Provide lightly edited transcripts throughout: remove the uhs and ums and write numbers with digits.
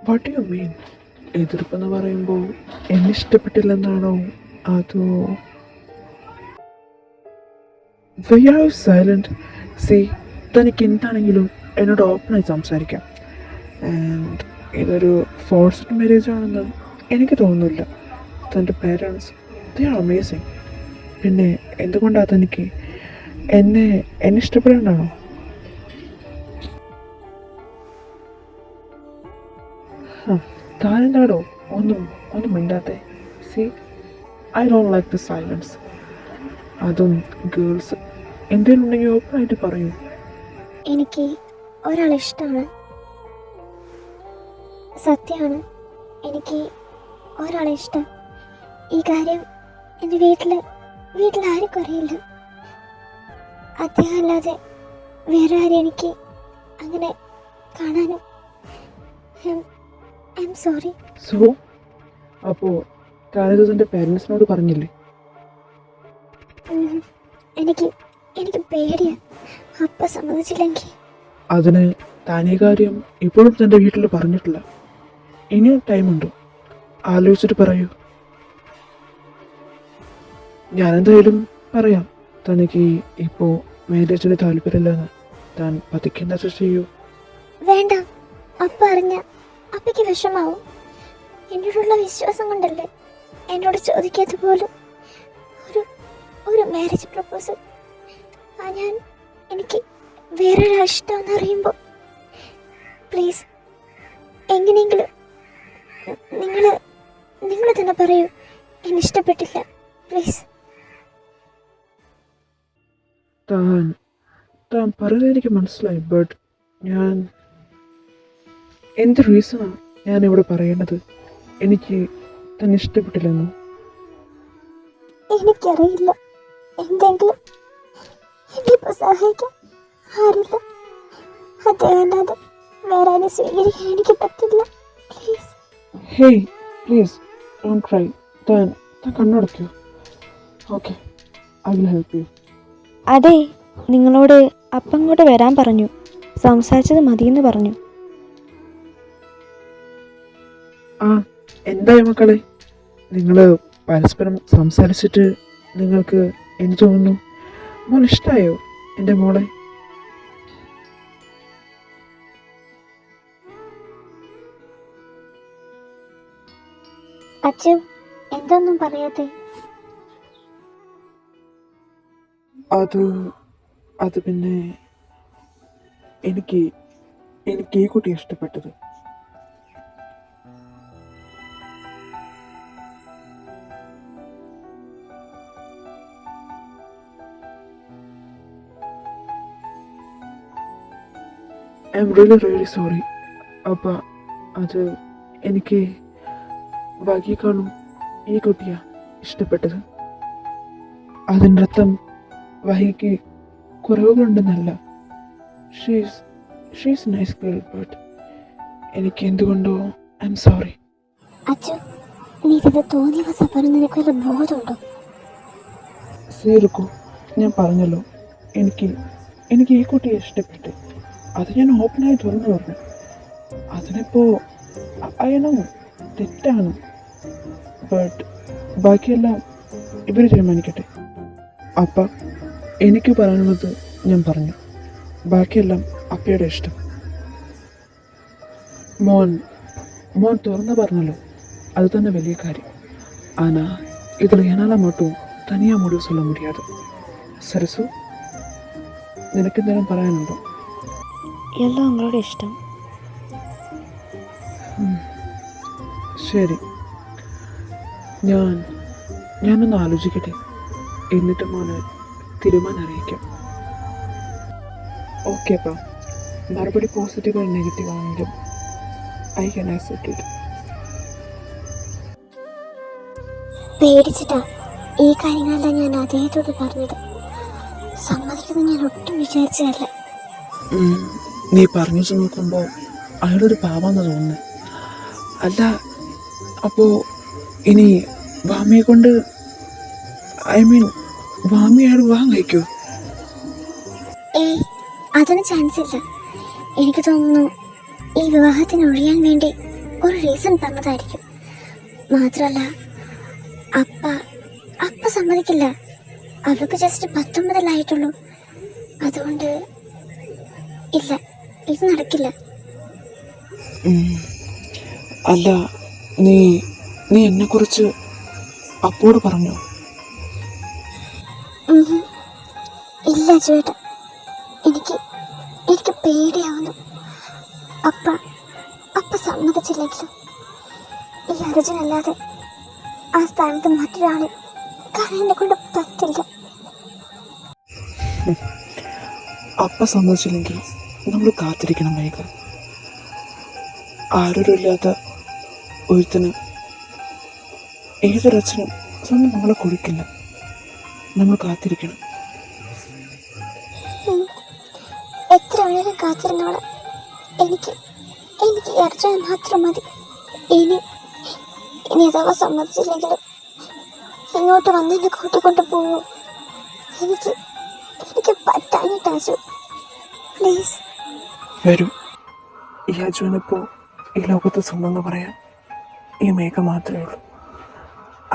What you mean? എതിർപ്പെന്ന് പറയുമ്പോൾ എന്നെ ഇഷ്ടപ്പെട്ടില്ലെന്നാണോ, അതോ വൈ ആർ യു സൈലൻറ്റ്? സി, തനിക്ക് എന്താണെങ്കിലും എന്നോട് ഓപ്പണായി സംസാരിക്കാം. ആൻഡ് ഇതൊരു ഫോഴ്സ്ഡ് മാരേജ് ആണെന്ന് എനിക്ക് തോന്നുന്നില്ല. തൻ്റെ പേരൻസ് ദേ ആർ അമേസിങ്. പിന്നെ എന്തുകൊണ്ടാണ് തനിക്ക് എന്നെ എന്നെ ഇഷ്ടപ്പെടാനാണോ? താനെന്താടോ ഒന്നും മിണ്ടാത്തെ? See, I don't like the silence. അതും ഗേൾസ് എന്തെങ്കിലും ഉണ്ടെങ്കിൽ ഓപ്പണായിട്ട് പറയൂ. എനിക്ക് ഒരാളെ ഇഷ്ടമാണ്, സത്യമാണ്. എനിക്ക് ഒരാളെ ഇഷ്ടം. ഈ കാര്യം എൻ്റെ വീട്ടിൽ അറിയില്ല. അദ്ദേഹം അല്ലാതെ വേറെ ആരും എനിക്ക് അങ്ങനെ കാണാനും. I am sorry. സോ അപ്പോൾ താനിത് തൻ്റെ പേരൻസിനോട് പറഞ്ഞില്ലേ? എനിക്ക് പേടിയാണ്, അപ്പ സമ്മതിച്ചില്ലെങ്കിൽ. അതിന് താനീ കാര്യം ഇപ്പോഴും തൻ്റെ വീട്ടിൽ പറഞ്ഞിട്ടില്ല. ഇനിയും ടൈമുണ്ട്, ആലോചിച്ചിട്ട് പറയൂ. ഞാനെന്തായാലും പറയാം, തനിക്ക് ഇപ്പോൾ മാരേജിന് താല്പര്യമില്ലെന്ന്. താൻ പതിക്കെന്താ ചെയ്യൂ. വേണ്ട, അപ്പ അറിഞ്ഞ അപ്പയ്ക്ക് വിഷമാവും. എന്നോടുള്ള വിശ്വാസം കൊണ്ടല്ലേ എന്നോട് ചോദിക്കാത്ത പോലും ഒരു മാരേജ് പ്രപ്പോസൽ. എനിക്ക് വേറൊരാൾ ഇഷ്ടമെന്ന് അറിയുമ്പോൾ പ്ലീസ് എങ്ങനെയെങ്കിലും നിങ്ങൾ തന്നെ പറയൂ, എന്നെ ഇഷ്ടപ്പെട്ടില്ല, പ്ലീസ്. താൻ പറയുന്നത് എനിക്ക് മനസ്സിലായി. ബട്ട് ഞാൻ എന്ത് റീസണാണ് ഞാനിവിടെ പറയേണ്ടത്? എനിക്ക് തന്നെ ഇഷ്ടപ്പെട്ടില്ലെന്നോ? എനിക്കറിയില്ല. എന്തെങ്കിലും എനിക്കിപ്പോൾ സഹായിക്കാൻ ആരില്ല. അദ്ദേഹം അല്ലാതെ വേറെ ആരും സ്വീകരിക്കാൻ എനിക്ക് പറ്റില്ല, please. Hey please don't cry. താൻ കണ്ണടയ്ക്കൂ. Okay, I will help you. അതെ, നിങ്ങളോട് അപ്പം ഇങ്ങോട്ട് വരാൻ പറഞ്ഞു. സംസാരിച്ചത് മതിയെന്ന് പറഞ്ഞു. എന്തായി മക്കളെ, നിങ്ങൾ പരസ്പരം സംസാരിച്ചിട്ട് നിങ്ങൾക്ക് എന്ത് തോന്നുന്നു? മോൻ ഇഷ്ടമായോ എൻ്റെ മോളെ? അച്ഛൻ എന്തൊന്നും പറയാതെ? അത് പിന്നെ എനിക്ക് ഈ കുട്ടിയെ ഇഷ്ടപ്പെട്ടത്. ഐ എം റിയലി സോറി അപ്പ. അത് എനിക്ക് ഭാഗ്യക്കാളും ഈ കുട്ടിയാ ഇഷ്ടപ്പെട്ടത്. അതിൻ്റെ അർത്ഥം വഹിക്ക് കുറവുകളുണ്ടെന്നല്ല. She's nice girl. ബട്ട് എനിക്ക് എന്തുകൊണ്ടോ ഐ എം സോറി. അച്ഛൻ, നീക്കിത് തോന്നിയ ദിവസം പറഞ്ഞ നിനക്ക് വല്ല ബോധമുണ്ടോ? സീർക്കു, ഞാൻ പറഞ്ഞല്ലോ, എനിക്ക് ഈ കുട്ടിയെ ഇഷ്ടപ്പെട്ടു. അത് ഞാൻ ഓപ്പണായി തുറന്നു പറഞ്ഞു. അതിനിപ്പോൾ അയണോ തെറ്റാണ്. ബട്ട് ബാക്കിയെല്ലാം ഇവർ തീരുമാനിക്കട്ടെ. അപ്പ എനിക്ക് പറയാനുള്ളത് ഞാൻ പറഞ്ഞു. ബാക്കിയെല്ലാം അപ്പയുടെ ഇഷ്ടം. മോൻ തുറന്നു പറഞ്ഞല്ലോ, அது தானே വലിய காரியம். ஆனால் இதில் என்னால் மட்டும் தனியாக முடிவு சொல்ல முடியாது. സരസു, നിനക്ക് എന്തെങ്കിലും പറയാനുണ്ടോ? എല്ലാം നിങ്ങളുടെ ഇഷ്ടം. ശരി, ഞാനൊന്ന് ആലോചിക്കട്ടെ. എന്നിട്ട് മോന് തീരുമാനം അറിയിക്കാം. ഓക്കെ അപ്പം, മറുപടി പോസിറ്റീവ് ആൻഡ് നെഗറ്റീവ് ആണെങ്കിലും ഐ ക്യാൻ ആക്സെപ്റ്റ് ഇറ്റ്. പേടിച്ചിട്ടാ ഈ കാര്യങ്ങളെല്ലാം ഞാൻ അദ്ദേഹത്തോട് പറഞ്ഞത്. സമ്മതിക്കുന്നത് ഞാൻ ഒട്ടും വിചാരിച്ചതല്ല. നീ പറഞ്ഞു വെച്ച് നോക്കുമ്പോൾ അയാളൊരു പാവാന്ന് തോന്നുന്നു. അല്ല, അപ്പോൾ ഇനി വാമിയെ കൊണ്ട് വാമി അയാൾ വിവാഹം കഴിക്കൂ? ഏയ്, അതിന് ചാൻസ് ഇല്ല. എനിക്ക് തോന്നുന്നു ഈ വിവാഹത്തിന് ഒഴിയാൻ വേണ്ടി ഒരു റീസൺ പറഞ്ഞതായിരിക്കും. മാത്രമല്ല അപ്പ സമ്മതിക്കില്ല. അവർക്ക് ജസ്റ്റ് 19 അതുകൊണ്ട് ഇല്ല, ഇത് നടക്കില്ല. അല്ല, നീ എന്നെക്കുറിച്ച് അപ്പോട് പറഞ്ഞോ? ഇല്ല ചേട്ടാ, എനിക്ക് പേടിയാവുന്നു. അപ്പ സമ്മതിച്ചില്ലെങ്കിലും ഈ അർജുനല്ലാതെ ആ സ്ഥാനത്ത് മറ്റൊരാളെ കാണാനെ കൊണ്ട് പറ്റില്ല. അപ്പ സമ്മതിച്ചില്ലെങ്കിൽ നമ്മൾ കാത്തിരിക്കണം മേഘ. ആരോരുമില്ലാത്ത ഒരുത്തിന് ഏതൊരച്ഛനും സ്വന്തം നമ്മളെ കൊടുക്കില്ല. നമ്മൾ കാത്തിരിക്കണം. എത്ര വേണേലും കാത്തിരുന്നോളാം. എനിക്ക് അർജുനൻ മാത്രം മതി. ഇനി അഥവാ സമ്മതിച്ചില്ലെങ്കിലും ഇങ്ങോട്ട് വന്ന് എന്നെ കൂട്ടിക്കൊണ്ട് പോവോ? എനിക്ക് പറ്റാഞ്ഞിട്ടാച്ചു. പ്ലീസ് വരൂ. ഈ അജുവിനിപ്പോൾ ഈ ലോകത്ത് സ്വന്തം എന്ന് പറയാൻ ഈ മേഘ മാത്രമേ ഉള്ളൂ.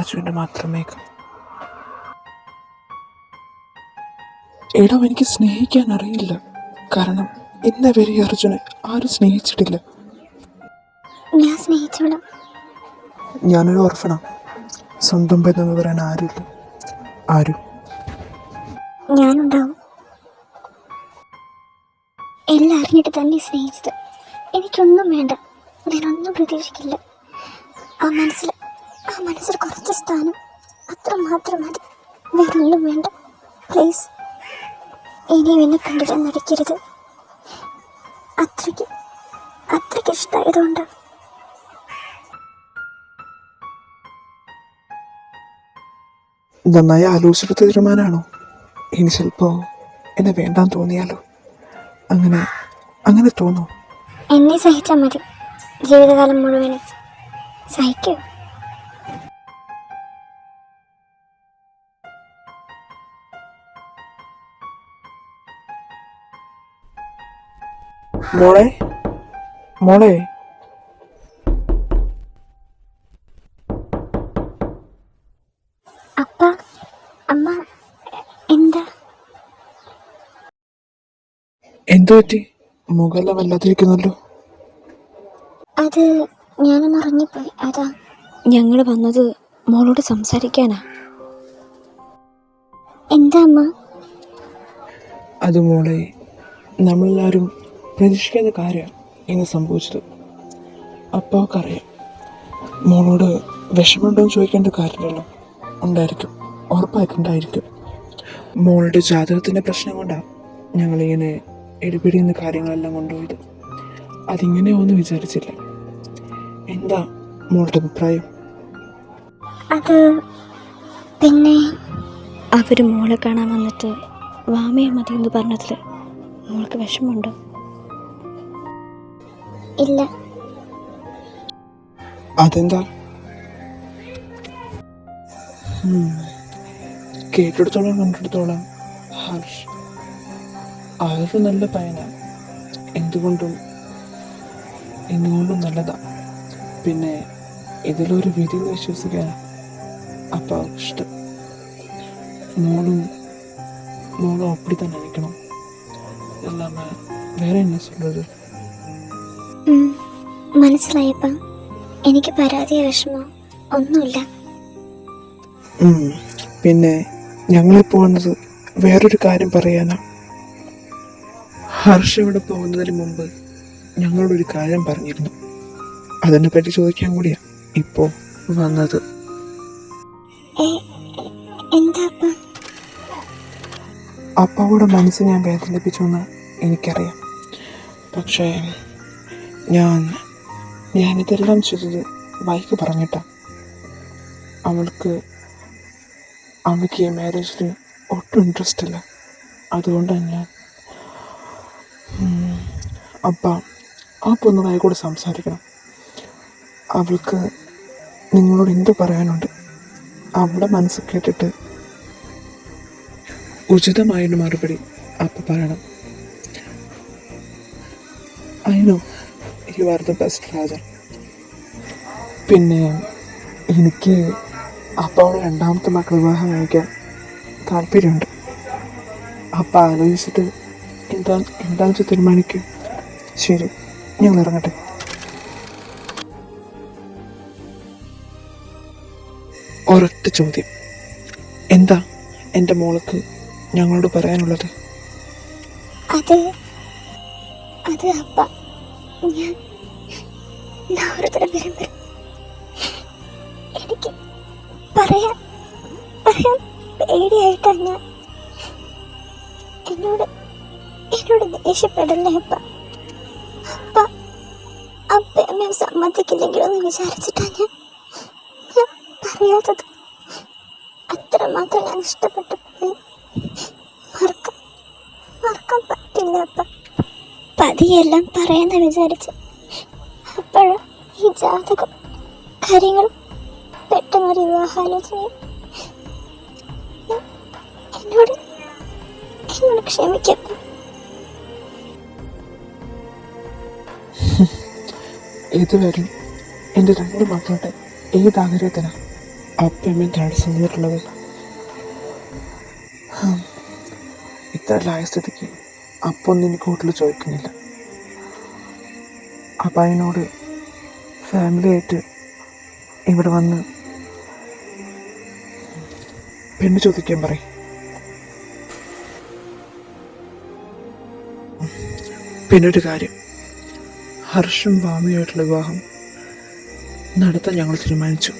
അജുവിൻ്റെ മാത്രം മേഘ. എടോ, എനിക്ക് സ്നേഹിക്കാൻ അറിയില്ല. കാരണം ഇന്ന വരെ അർജുനെ ആരും സ്നേഹിച്ചിട്ടില്ല. ഞാൻ സ്നേഹിച്ചോളാം. ഞാനൊരു ഓർഫണാ. സ്വന്തം ബന്ധം പറയാൻ ആരുമില്ല. ആരും. ഞാനുണ്ടാവും. എല്ലാം അറിഞ്ഞിട്ട് തന്നെ സ്നേഹിച്ചത്. എനിക്കൊന്നും വേണ്ട, ഞാനൊന്നും പ്രതീക്ഷിക്കില്ല. ആ മനസ്സിൽ കുറച്ച് സ്ഥാനം അത്ര മാത്രം മതി, വേറൊന്നും വേണ്ട. പ്ലീസ്, ഇനിയും എന്നെ കണ്ടിട്ട് നടിക്കരുത്. അത്രയ്ക്ക് ഇഷ്ടമായതുകൊണ്ട്. നന്നായി ആലോചിച്ചെടുത്ത തീരുമാനമാണോ? ഇനി ചിലപ്പോൾ എന്നെ വേണ്ടാന്ന് തോന്നിയാലോ? അങ്ങനെ തോന്നോ? എന്നെ സഹിച്ചാൽ മതി, ജീവിതകാലം മുഴുവനും സഹിക്കൂ. മോളെ അപ്പ, അമ്മ, എന്താ? എന്തു പറ്റി? മുഖമെല്ലാം വല്ലാതിരിക്കുന്നല്ലോ. അത് ഞാനൊന്ന് ഉറങ്ങിപ്പോയി, അതാ. ഞങ്ങൾ വന്നത് മോളോട് സംസാരിക്കാനാ. എന്താ അമ്മ? അത് മോളെ, നമ്മളെല്ലാവരും പ്രതീക്ഷിക്കാത്ത കാര്യമാണ് ഇന്ന് സംഭവിച്ചത്. അപ്പാക്കറിയാം. മോളോട് വിഷമമുണ്ടോ എന്ന് ചോദിക്കേണ്ട കാര്യമില്ലല്ലോ. ഉണ്ടായിരിക്കും, ഉറപ്പായിട്ടുണ്ടായിരിക്കും. മോളുടെ ജാതകത്തിൻ്റെ പ്രശ്നം കൊണ്ടാണ് ഞങ്ങളിങ്ങനെ ഇടിപിടിയുന്ന കാര്യങ്ങളെല്ലാം കൊണ്ടുപോയത്. അതിങ്ങനെയൊന്നും വിചാരിച്ചില്ല. എന്താ മോളുടെ അഭിപ്രായം? അത് പിന്നെ അവർ മോളെ കാണാൻ വന്നിട്ട് വാമയെ മതി എന്ന് പറഞ്ഞതിൽ മോൾക്ക് വിഷമമുണ്ടോ? ഇല്ല. അതെന്താ? കേട്ടെടുത്തോളം കണ്ടെടുത്തോളം ഹർഷ് അതൊരു നല്ല പയ്യനാണ്. എന്തുകൊണ്ടും നല്ലതാണ്. പിന്നെ ഇതിലൊരു വിധി വിശ്വസിക്കാൻ അപ്പം ഇഷ്ടം. മോളും அப்படி தான் நினைக்கணும். இல்லாமல் வேற என்ன சொல்கிறது? മനസ്സിലായപ്പ എനിക്ക് പരാതിയോ വിഷമോ ഒന്നുമില്ല. പിന്നെ ഞങ്ങളിപ്പോൾ വന്നത് വേറൊരു കാര്യം പറയാനാ. ഹർഷ ഇവിടെ പോകുന്നതിന് മുമ്പ് ഞങ്ങളോടൊരു കാര്യം പറഞ്ഞിരുന്നു. അതിനെപ്പറ്റി ചോദിക്കാൻ കൂടിയാ ഇപ്പോൾ വന്നത്. എന്താ? അപ്പാവുടെ മനസ്സ് ഞാൻ വേദനിപ്പിച്ചു എന്ന് എനിക്കറിയാം. പക്ഷേ ഞാനിതെല്ലാം ചെയ്തത് വൈകി പറഞ്ഞിട്ടാണ്. അവൾക്ക് ഈ മാരേജിൽ ഒട്ടും ഇൻട്രസ്റ്റ് ഇല്ല. അതുകൊണ്ടാണ് ഞാൻ ഒന്ന് വൈകൂടെ സംസാരിക്കണം. അവൾക്ക് നിങ്ങളോട് എന്ത് പറയാനുണ്ട്? അവളുടെ മനസ്സ് കേട്ടിട്ട് ഉചിതമായൊരു മറുപടി പറയണം. I know you are the best father. പിന്നെ എനിക്ക് അപ്പാവുടെ രണ്ടാമത്തെ മക്കൾ വിവാഹം കഴിക്കാൻ താല്പര്യമുണ്ട്. അപ്പം ആലോചിച്ചിട്ട് എന്താണെന്ന് വെച്ചാൽ തീരുമാനിക്കും. ശരി, ഞങ്ങൾ ഇറങ്ങട്ടെ. ഒരൊറ്റ ചോദ്യം, എന്താ എൻ്റെ മോൾക്ക് ഞങ്ങളോട് പറയാനുള്ളത്? അത് അപ്പ ഞാൻ എനിക്ക് പറയാൻ പേടിയായിട്ടാണ് ഞാൻ. എന്നോട് ദേഷ്യപ്പെടല്ലേ അപ്പ സമ്മതിക്കില്ലെങ്കിലോ എന്ന് വിചാരിച്ചിട്ടാണ് ഞാൻ പറയാത്തത്. അത്രമാത്രം ഞാൻ ഇഷ്ടപ്പെട്ടു പോയി. മറക്കാൻ പറ്റില്ല അപ്പ. പതിയെല്ലാം പറയാന്ന് വിചാരിച്ചു. അപ്പോഴും ഈ ജാതകം കാര്യങ്ങളും പെട്ടെന്നൊരു വിവാഹാലോചനയും. എന്നോട് ക്ഷമിക്കാം. ഇതുവരെ എൻ്റെ 2 മക്കളുടെ ഏത് ആഗ്രഹത്തിനാണ് അപ്പയമ്മയും തടസ്സം നിന്നിട്ടുള്ളത്? ഇത്രലായ സ്ഥിതിക്ക് അപ്പൊന്നും എനിക്ക് വീട്ടിൽ ചോദിക്കുന്നില്ല. അപ്പം അതിനോട് ഫാമിലിയായിട്ട് ഇവിടെ വന്ന് പെണ്ണ് ചോദിക്കാൻ പറയും. പിന്നൊരു കാര്യം, ഹർഷും ഭാമിയുമായിട്ടുള്ള വിവാഹം നടത്താൻ ഞങ്ങൾ തീരുമാനിച്ചു.